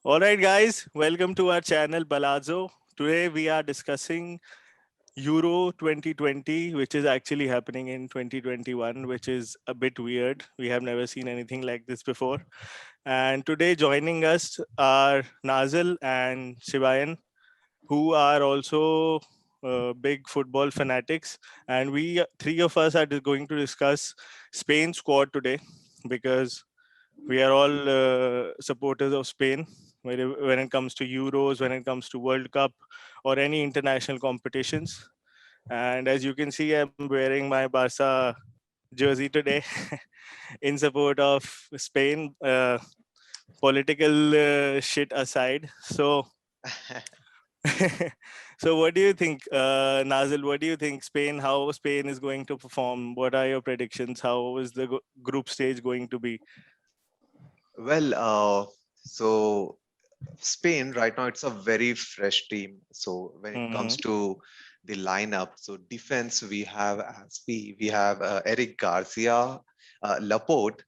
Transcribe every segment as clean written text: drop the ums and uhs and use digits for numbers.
All right, guys, welcome to our channel Balazzo. Today we are discussing Euro 2020, which is actually happening in 2021, which is a bit weird. We have never seen anything like this before. And today joining us are Nazil and Shivayan, who are also big football fanatics. And we three of us are going to discuss Spain squad today because we are all supporters of Spain when it comes to Euros, when it comes to World Cup, or any international competitions. And as you can see, I'm wearing my Barca jersey today in support of Spain. Political shit aside, so so what do you think, Nazil? What do you think Spain? How Spain is going to perform? What are your predictions? How is the group stage going to be? Well, so Spain right now it's a very fresh team. So when it Hmm. comes to the lineup, so defense we have Aspi, we have Eric Garcia, Laporte.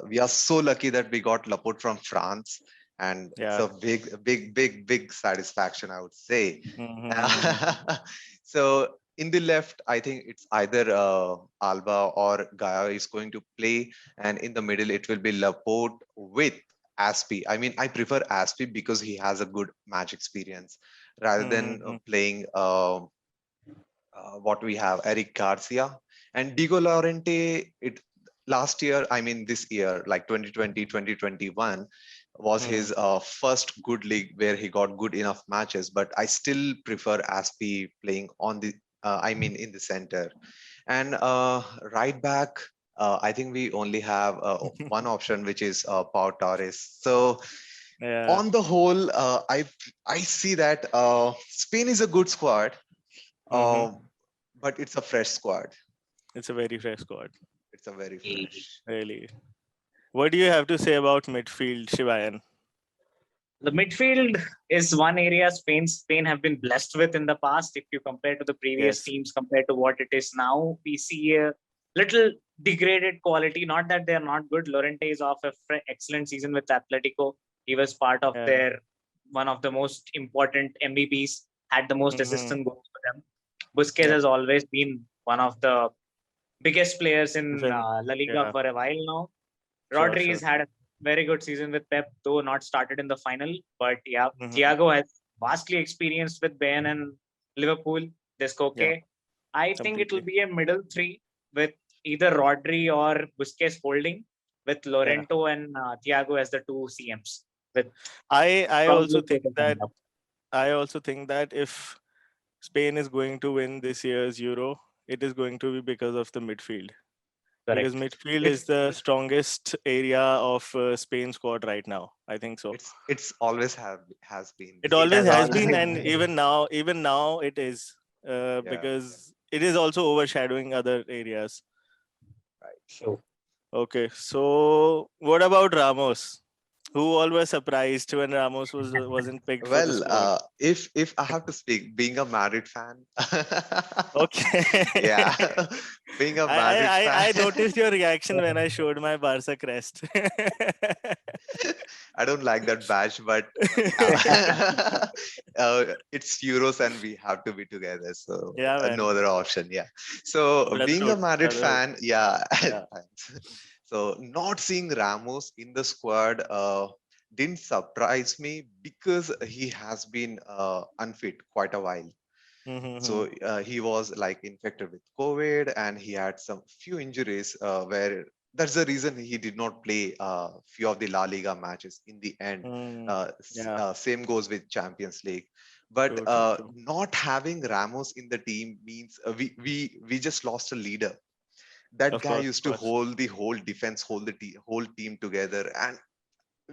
We are so lucky that we got Laporte from France, and it's Yeah. a big satisfaction, I would say. Mm-hmm. So in the left, I think it's either Alba or Gaia is going to play, and in the middle it will be Laporte with Aspi. I mean, I prefer Aspi because he has a good match experience rather than Mm-hmm. playing what we have Eric Garcia and Diego Llorente. It last year, I mean this year, like 2020, 2021, was Mm-hmm. his first good league where he got good enough matches. But I still prefer Aspi playing on the, I mean, in the center. And right back, I think we only have one option, which is Pau Torres. So Yeah. on the whole, I see that Spain is a good squad, Mm-hmm. uh, but it's a fresh squad. It's a very fresh squad, It's a very fresh. really. What do you have to say about midfield, Shivayan? The midfield is one area Spain have been blessed with in the past. If you compare to the previous Yes. teams compared to what it is now, we see a little degraded quality. Not that they're not good. Lorente is off a excellent season with Atletico. He was part of Yeah. their one of the most important MVPs. Had the most Mm-hmm. assistant goals for them. Busquets Yep. has always been one of the biggest players in Defend. La Liga Yeah. for a while now. Sure. Rodri Sure. has had a very good season with Pep, though not started in the final. But yeah, Mm-hmm. Thiago has vastly experienced with Bayern and Liverpool. Yeah. Descoque. I think it will Completely. be a middle three with either Rodri or Busquets holding, with Yeah. Lorento and Thiago as the two CMs. With I also probably think Pedro that coming up. if Spain is going to win this year's Euro, it is going to be because of the midfield. Because Correct. midfield is It's the strongest area of Spain squad right now. I think so. it's always have has been. It It always has has always been, and been. even now it is, Yeah, because it is also overshadowing other areas. right. Sure. Okay, so what about Ramos? Who all were surprised when Ramos wasn't picked for the Well, squad? if I have to speak, being a Madrid fan, Okay. yeah, being a I, I Madrid fan, I I noticed your reaction when I showed my Barca crest. I don't like that badge, but yeah, it's Euros and we have to be together, so Yeah, man. no other option. Yeah, so being a Bloodthroat. Madrid Brotherhood. fan, yeah, Yeah. thanks. So not seeing Ramos in the squad didn't surprise me because he has been unfit quite a while. Mm-hmm. So he was like infected with COVID, and he had some few injuries where that's the reason he did not play few of the La Liga matches in the end. Mm. Yeah. Same goes with Champions League. But True. True. True. not having Ramos in the team means we just lost a leader. That Of guy course. used Of to course. hold the whole defense, hold the whole team together, and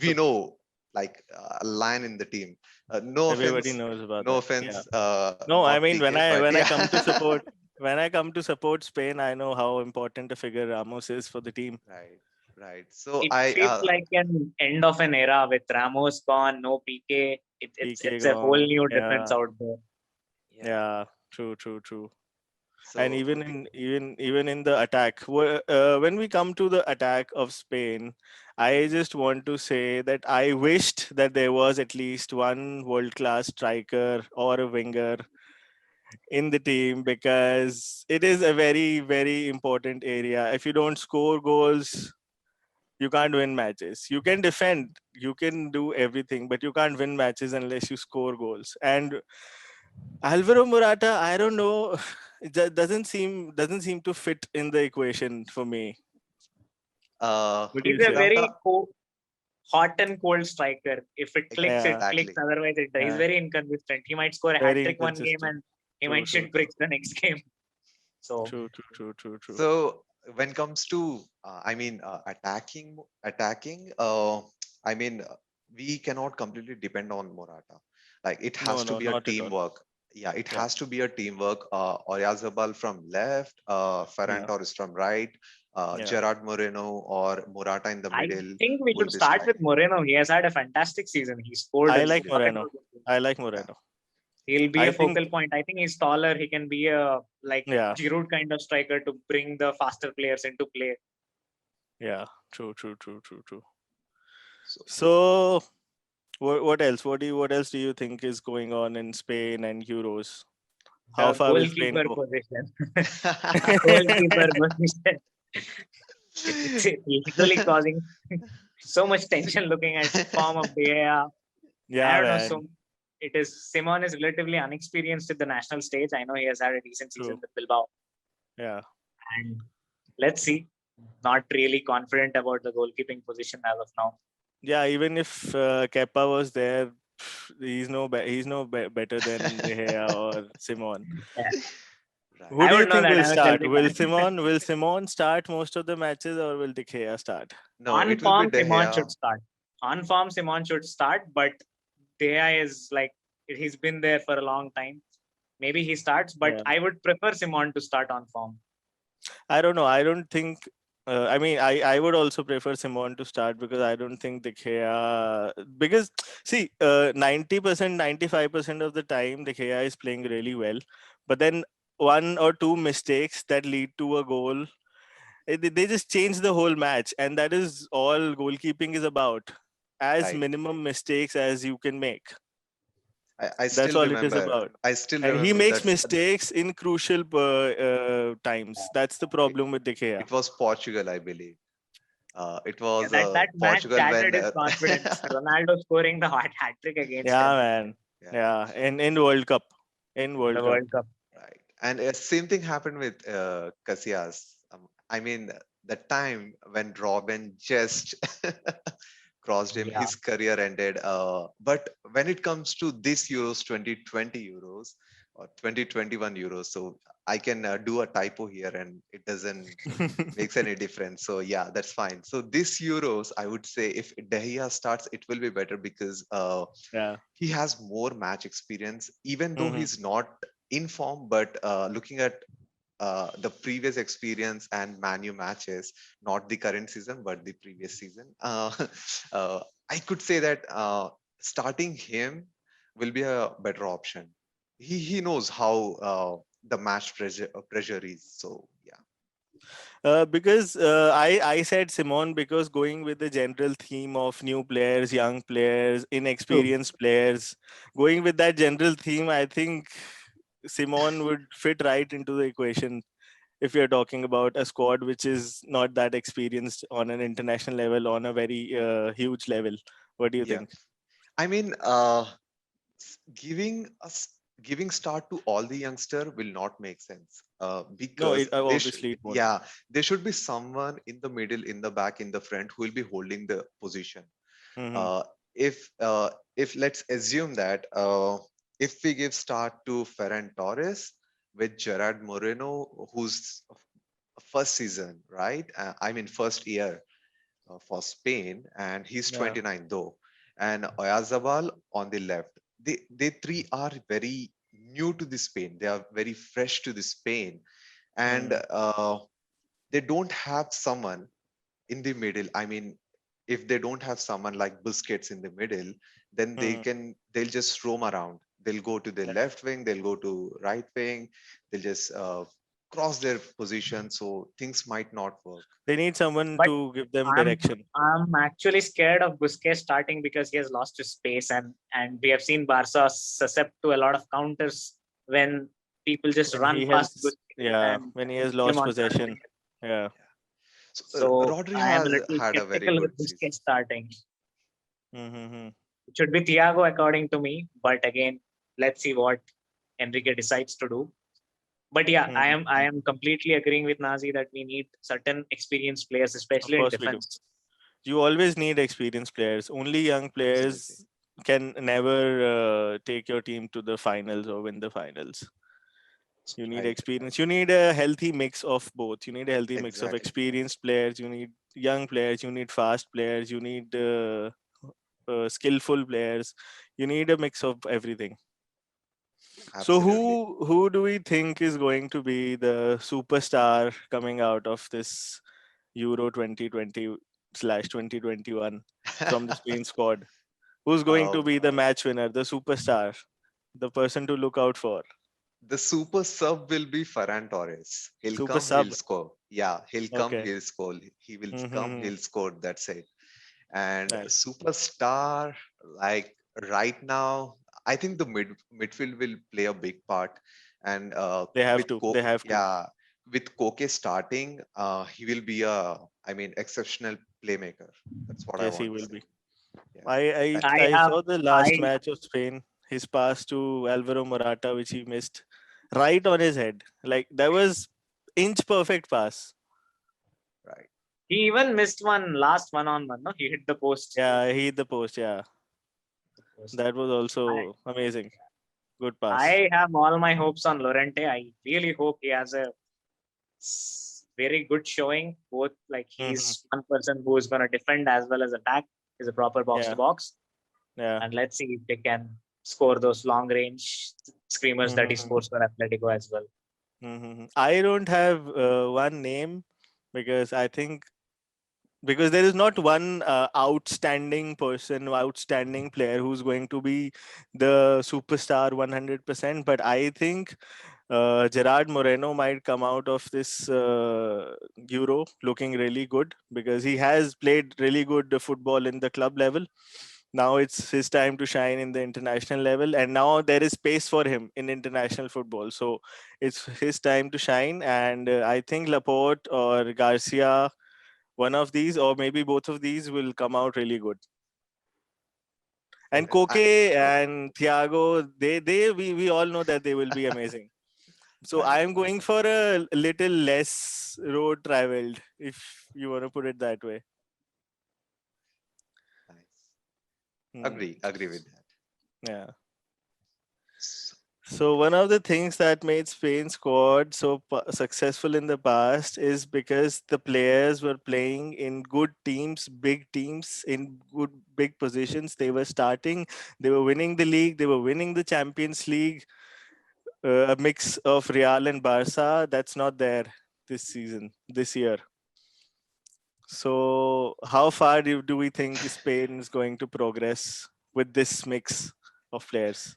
we True. know like a line in the team. No Everybody offense, knows about no that. Yeah. offense, No, I not mean when PK, I but when I yeah. come to support when I come to support Spain, I know how important a figure Ramos is for the team. Right, right. So It I, feels like an end of an era with Ramos gone, no PK. PK It's a whole gone. new defense Yeah. out there. yeah, Yeah. True. True. True. And So even in the attack, when we come to the attack of Spain, I just want to say that I wished that there was at least one world class striker or a winger in the team, because it is a very important area. If you don't score goals, you can't win matches. You can defend, you can do everything, but you can't win matches unless you score goals. And Alvaro Morata, I don't know, it doesn't seem to fit in the equation for me. What do He's you a say? very Morata, hot and cold striker. If it clicks, it Yeah, clicks. exactly. Otherwise, it he's yeah, very inconsistent. He might score a hat very trick one game inconsistent. and he True, might true, shit true, bricks the next game. So true. So when comes to, attacking, we cannot completely depend on Morata. Like it No, has to no, be a not at all. teamwork. Yeah, it Yeah, has to be a teamwork. Oyarzabal from left, Ferran yeah, Torres from right, yeah. Gerard Moreno or Morata in the I middle think we will should be start with striking. Moreno. He has had a fantastic season. He scored a I like lot of Absolutely. Moreno. goals. I like Yeah. Moreno. He'll be I a think, focal point. I think he's taller. He can be a like yeah, Giroud kind of striker to bring the faster players into play. yeah, true. So So, what else? What else do you think is going on in Spain and Euros? How The far will Spain goalkeeper go? position. Goalkeeper position. It's literally causing so much See- tension looking at form of De Gea. I Yeah, don't know. man. So it is Simon is relatively unexperienced at the national stage. I know he has had a decent season True. with Bilbao, Yeah. and let's see. Not really confident about the goalkeeping position as of now. Yeah, even if Kepa was there, better than De Gea or Simon. Yeah, Who right. I do you would know think that. will I'm a start? Chelsea fan. Will Simon start most of the matches, or will De Gea start? No, On it will be form, De Simon should Gea. start. On form, Simon should start, but De Gea is like he's been there for a long time. Maybe he starts, but Yeah. I would prefer Simon to start on form. I don't know. I don't think. I mean, I would also prefer Simon to start, because I don't think De Gea. Because see, 90%, 95% of the time, De Gea is playing really well, but then one or two mistakes that lead to a goal, they just change the whole match, and that is all goalkeeping is about. As Right. minimum mistakes as you can make. I That's still all it is remember. about. I still And he remember makes that mistakes in crucial times. That's the it, problem with De Gea. it was Portugal, I believe. It Yeah, was that match Portugal shattered when his confidence. Ronaldo scoring the hat trick against Yeah, him man. yeah, Yeah, in World Cup. In in the World Cup. World Cup. right. And same thing happened with Casillas. I mean, the time when Robin just crossed him, Yeah, his career ended. But when it comes to this Euros 2020 Euros or 2021 Euros, so I can do a typo here and it doesn't makes any difference. So yeah, that's fine. So this Euros, I would say if De Gea starts, it will be better because Yeah. he has more match experience, even though Hmm. he's not in form. But looking at the previous experience and Manu matches, not the current season, but the previous season, uh, I could say that starting him will be a better option. He knows how the match pressure is. So yeah, Because I said Simon, because going with the general theme of new players, young players, true. inexperienced players, going with that general theme, I think Simon would fit right into the equation if you're talking about a squad which is not that experienced on an international level, on a very huge level. What do you yeah. think? I mean, giving us giving start to all the youngster will not make sense No, because obviously it won't. yeah, there should be someone in the middle, in the back, in the front who will be holding the position. Hmm. uh, if let's assume that if we give start to Ferran Torres with Gerard Moreno, who's first season, right? I mean first year for Spain, and he's Yeah. 29 though, and Oyazabal on the left. They three are very new to the Spain. They are very fresh to the Spain, and Mm. they don't have someone in the middle. I mean, if they don't have someone like Busquets in the middle, then Mm. they'll just roam around. They'll go to the Yeah. left wing, they'll go to right wing, they'll just cross their position, so things might not work. They need someone But to give them I'm direction. I'm actually scared of Busquets starting because he has lost his space, and we have seen Barca suscept to a lot of counters when people just When run he past has, Busquets yeah, and when he has him lost on target. possession. Yeah. So So Rodri I am a has little had a very skeptical good with season. Busquets starting. Mm-hmm. It should be Thiago according to me, but again, let's see what Enrique decides to do. But yeah, I Mm-hmm. am completely agreeing with Nazi that we need certain experienced players, Of especially in course we do. defense. You always need experienced players. Only young Absolutely. players can never take your team to the finals or win the finals. You need Right. experience. You need a healthy mix of both. You need a healthy mix of Exactly. experienced players. You need young players. You need fast players. You need skillful players. You need a mix of everything. So Absolutely. who do we think is going to be the superstar coming out of this Euro 2020 slash 2021 from the Spain squad? Who's going to Um, be the match winner, the superstar, the person to look out for? the super sub will be Ferran Torres. He'll Super come, he'll sub. score. Yeah, he'll come, Okay. he'll score. He will come, Mm-hmm. he'll score. That's it. And Nice. superstar, like right now, I think the midfield will play a big part. And They have with to. They have to. yeah, with Koke starting, he will be a, I mean, exceptional playmaker. That's what I Yes, he want to will say. be. Yeah. I I And I I have saw the I last match of Spain. His pass to Alvaro Morata, which he missed, right on his head. Like that was inch perfect pass. right. he even missed one last one-on-one. No, he hit the post. Yeah, he hit the post. Yeah, that was I also amazing. Good pass. I have all my hopes on Lorente. I really hope he has a very good showing. Both like Mm-hmm. he's one person who is going to defend as well as attack. Is a proper box to Yeah, box, yeah. and let's see if they can score those long range screamers that he Mm-hmm. scores for Atletico as well. Mm-hmm. I don't have one name because I think because there is not one outstanding person, outstanding player who's going to be the superstar 100%. But I think Gerard Moreno might come out of this Euro looking really good because he has played really good football in the club level. Now it's his time to shine in the international level, and now there is space for him in international football. So it's his time to shine, and I think Laporte or Garcia, one of these, or maybe both of these, will come out really good. And I, Koke and Thiago, we all know that they will be amazing. So right. I am going for a little less road traveled, if you want to put it that way. Nice. Hmm. Agree with that. Yeah. S- So one of the things that made Spain squad so successful in the past is because the players were playing in good teams, big teams, in good big positions. They were starting, they were winning the league, they were winning the Champions League. A mix of Real and Barca that's not there this season, this year. So how far do we think Spain is going to progress with this mix of players?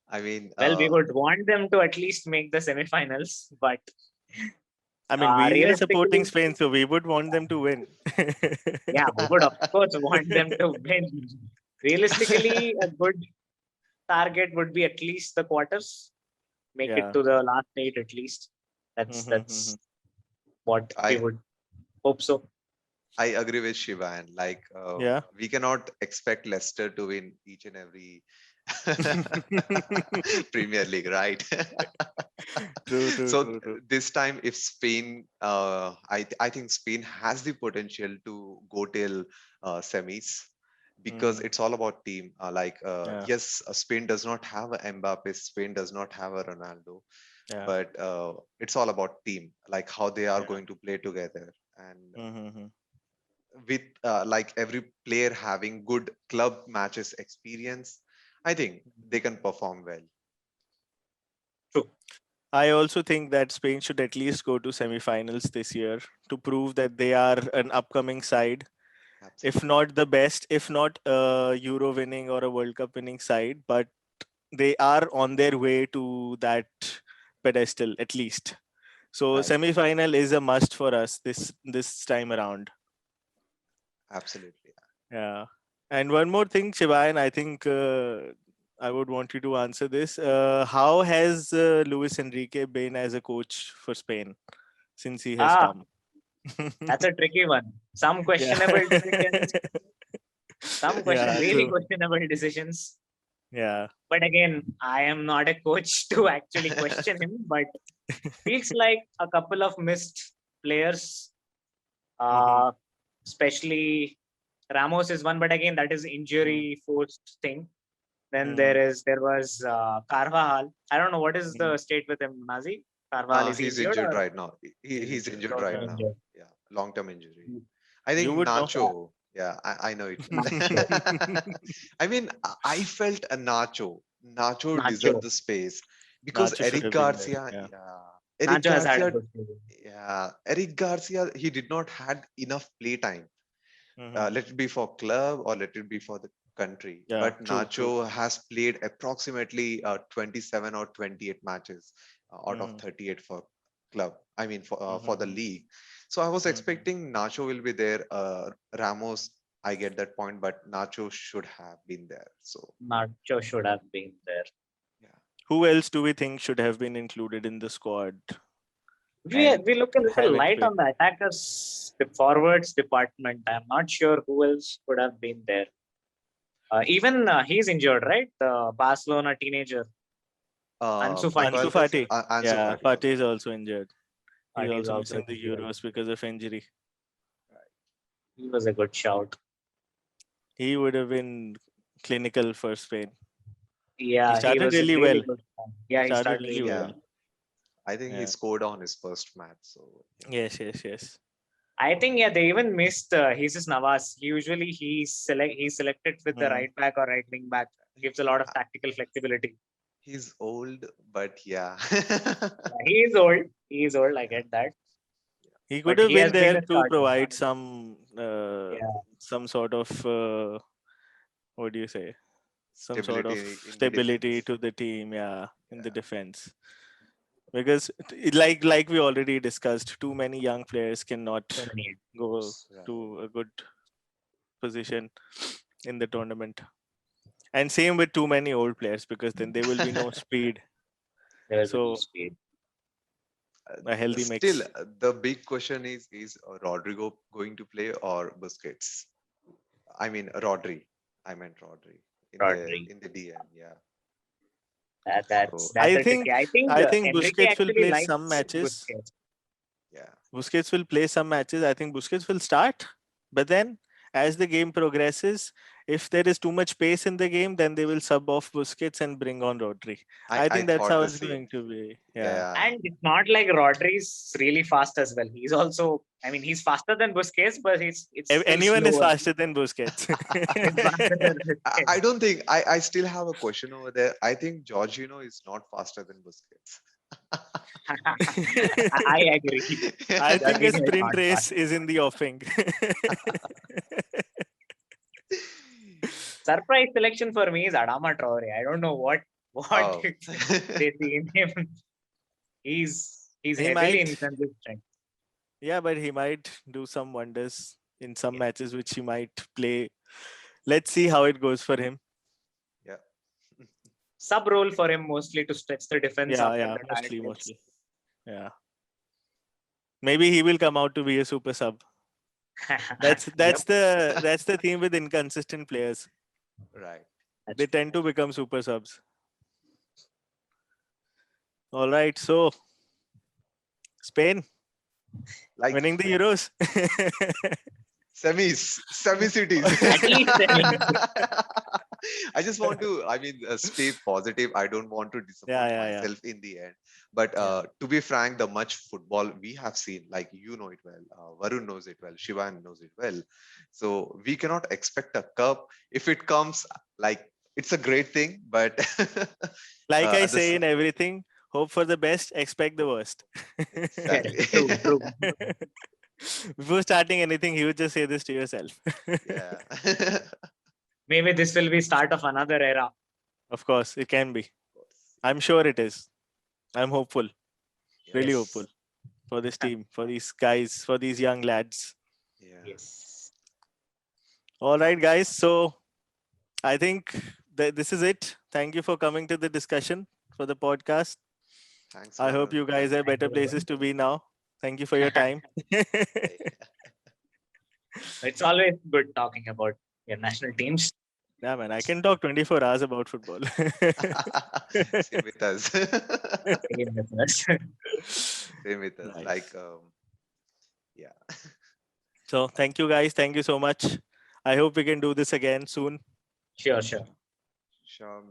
I mean, Well, we would want them to at least make the semifinals, but I mean, we are supporting realistically, Spain, so we would want them to win. yeah, we would of course want them to win. Realistically, a good target would be at least the quarters, make it Yeah. to the last eight at least. Mm-hmm. That's what we I would hope so. I agree with Shiva, and like Yeah. we cannot expect Leicester to win each and every Premier League, right? True, true, So true, true. this time, if Spain, I think Spain has the potential to go till semis because Mm-hmm. it's all about team. Yeah. Yes, Spain does not have a Mbappe, Spain does not have a Ronaldo, Yeah. but it's all about team, like how they are Yeah. going to play together. And Mm-hmm. with like every player having good club matches experience, I think they can perform well. True. I also think that Spain should at least go to semifinals this year to prove that they are an upcoming side, if Absolutely. not the best, if not a Euro winning or a World Cup winning side, but they are on their way to that pedestal at least. So Right. semi-final is a must for us this time around. Absolutely. Yeah. And one more thing, Shivayan, I think I would want you to answer this. How has Luis Enrique been as a coach for Spain since he has come? That's a tricky one. Some Yeah. questionable decisions, some Yeah, really true. questionable decisions. Yeah. But again, I am not a coach to actually question him, but feels like a couple of missed players, Mhm. especially Ramos is one, but again, that is injury forced thing. Then Mhm. there was Carvajal. I don't know what is the Mhm. state with him, Nazi. Carvajal is he He's injured injured or right now. He's Injured. injured also right Yeah. now. injured? Yeah, long-term injury. Mm. I You think would know. Nacho. Yeah, I know it. Nacho. I mean, I felt a Nacho. Nacho Nacho. deserved the space because Nacho should Eric have been there. Garcia. Yeah. Yeah, Eric Nacho has had a Garcia. good season. Yeah, Eric Garcia. He did not had enough play time. Mhm. Let it be for club or let it be for the country. Yeah. But True. True. Nacho has played approximately 27 or 28 matches out of Mhm. 38 for club. I mean for the Mhm. league. So I was Mhm. expecting Nacho will be there. Ramos, I get that point, but Nacho should have been there. So Nacho should have been there. yeah, Who else do we think should have been included in the squad and We look a little haven't light been? on the attackers, the forwards department. I'm not sure who else could have been there. Even he's injured, right? The Barcelona teenager, Ansu Ansu Fati. Fati. Ansu Yeah, Fati. Fati Okay, is also injured. He's Fati is also also missing the injured. Euros because of injury. He was a good shout. He would have been clinical for Spain. He Yeah, he started was a really really well. good. Yeah, he Started started really really well. yeah. well. I think he Yeah. scored on his first match. So yeah. Yes, yes, yes. I think they even missed Jesus Navas. Usually he's selected with the Mm. right back or right wing back. Gives a lot of tactical flexibility. He's old, but yeah. Yeah, he is old. He is old. I get that, He could but have he been has been there a to starter. provide Yeah, some sort of what do you say? Some sort of Stability in the stability defense. to the team, yeah, in the Yeah. defense. Because like we already discussed, too many young players cannot so many. go Right. to a good position in the tournament. And same with too many old players because then there will be no speed. There will be no So speed. a healthy Still, mix. the big question is Rodrigo going to play or Busquets? I mean, Rodri. I meant Rodri Rodri. in the DM. Yeah. So That's I a tricky. think I think I think Enrique Busquets will actually play some likes matches. Busquets. yeah, Busquets will play some matches. I think Busquets will start, but then as the game progresses, if there is too much pace in the game, then they will sub off Busquets and bring on Rodri. I I think that's thought how the it's same. going to be. Yeah. Yeah. And it's not like Rodri's really fast as well. He's also, I mean, he's faster than Busquets, but it's still Anyone is slower. faster than Busquets. He's faster than I Busquets. don't think I still have a question over there. I think Jorginho is not faster than Busquets. I agree. I think a Jorginho is sprint not fast. race is in the offing. Surprise selection for me is Adama Traore. I don't know what Oh. they see in him. He's He heavily might, inconsistent. yeah, but he might do some wonders in some matches which he might play. Let's see how it goes for him. Yeah. Sub role for him mostly to stretch the defense Yeah, up when yeah, the tide gets. mostly. Yeah. Maybe he will come out to be a super sub. That's Yep, that's the theme with inconsistent players. Right. that's They true. tend to become super subs. All right, so Spain Like winning the Euros. semi cities. At least semis. I just want to, I mean, stay positive. I don't want to Yeah, disappoint yeah, yeah. myself in the end. But Yeah. to be frank, the much football we have seen, like you know it well, Varun knows it well, Shivan knows it well. So we cannot expect a cup. If it comes, like it's a great thing, but Like I at the say in everything, hope for the best, expect the worst. exactly. True, true. Before starting anything, you would just say this to yourself. Yeah. Maybe this will be start of another era. Of course, it can be. Of course. I'm sure it is. I'm hopeful. Really Yes. hopeful for this team, for these guys, for these young lads. Yeah. Yes. All right, guys. So I think that this is it. Thank you for coming to the discussion for the podcast. Thanks, I hope Varun. you guys have Thank better you, places Varun. to be now. Thank you for your time. Hey. It's always good talking about your national teams. Yeah, man, I can talk 24 hours about football. Same with us. Same with us. Same with us. Nice. Like, yeah. So thank you guys. Thank you so much. I hope we can do this again soon. Sure, sure. Sure,